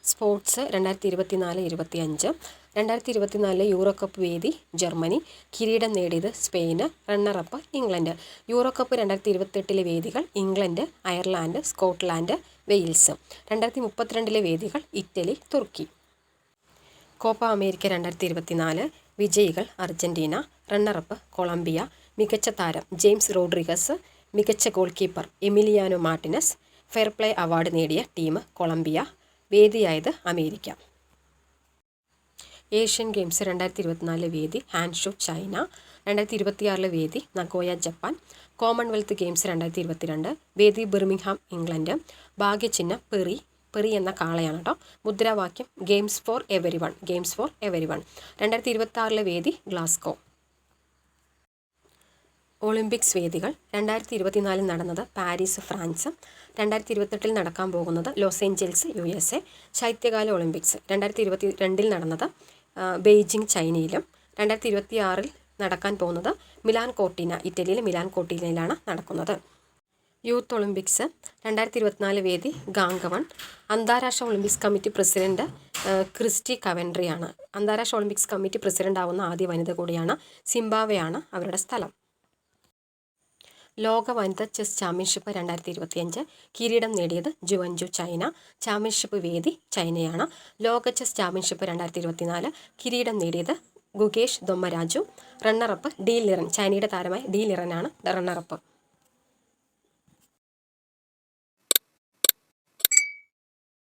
Sports 2024-25 2024 euro cup വേദി Germany, കിരീടം നേടിയത് Spain, runner-up England. Euro cup 2028 വേദികൾ ഇംഗ്ലണ്ട്, അയർലാൻഡ്, സ്കോട്ട്ലാൻഡ്, വെയിൽസ്. 2032 വേദികൾ ഇറ്റലി, തുർക്കി. കോപ്പ അമേരിക്ക 2024 വിജയികൾ അർജന്റീന, റണ്ണറപ്പ് കൊളംബിയ. മികച്ച താരം ജെയിംസ് റോഡ്രിഗസ്, മികച്ച goalkeeper Emiliano Martinez. Fair play award നേടിയ ടീം കൊളംബിയ, വേദിയായത് അമേരിക്ക. ഏഷ്യൻ ഗെയിംസ് 2024 വേദി ഹാൻഷു ചൈന, 2026 വേദി നഗോയ ജപ്പാൻ. കോമൺവെൽത്ത് ഗെയിംസ് 2022 വേദി ബിർമിംഗ്ഹാം ഇംഗ്ലണ്ട്. ഭാഗ്യചിഹ്നം പെറി എന്ന കാളയാണ് കേട്ടോ. മുദ്രാവാക്യം games for every one, games for every one. 2026 വേദി ഗ്ലാസ്ഗോ. ഒളിമ്പിക്സ് വേദികൾ 2024 നടന്നത് പാരീസ് ഫ്രാൻസ്, 2028 നടക്കാൻ പോകുന്നത് ലോസ് ഏഞ്ചൽസ് USA. ശൈത്യകാല ഒളിമ്പിക്സ് 2022 നടന്നത് ബെയ്ജിംഗ് ചൈനയിലും, 2026 നടക്കാൻ പോകുന്നത് മിലാൻ കോർട്ടീന ഇറ്റലിയിലെ മിലാൻ കോർട്ടീനയിലാണ് നടക്കുന്നത്. യൂത്ത് ഒളിമ്പിക്സ് 2024 വേദി ഗാംഗവൺ. അന്താരാഷ്ട്ര ഒളിമ്പിക്സ് കമ്മിറ്റി പ്രസിഡന്റ് ക്രിസ്റ്റി കവൻട്രിയാണ്. അന്താരാഷ്ട്ര ഒളിമ്പിക്സ് കമ്മിറ്റി പ്രസിഡന്റ് ആവുന്ന ആദ്യ വനിത കൂടിയാണ്. സിംബാബ്വെയാണ് അവരുടെ സ്ഥലം. ലോക വനിതാ ചെസ് ചാമ്പ്യൻഷിപ്പ് 2025 കിരീടം നേടിയത് ജുവൻജു ചൈന. ചാമ്പ്യൻഷിപ്പ് വേദി ചൈനയാണ്. ലോക ചെസ് ചാമ്പ്യൻഷിപ്പ് 2024 കിരീടം നേടിയത് Gukesh Dommaraju. Runner-up D Liren, ചൈനയുടെ താരമായ ഡി ലിറനാണ് റണ്ണറപ്പ്.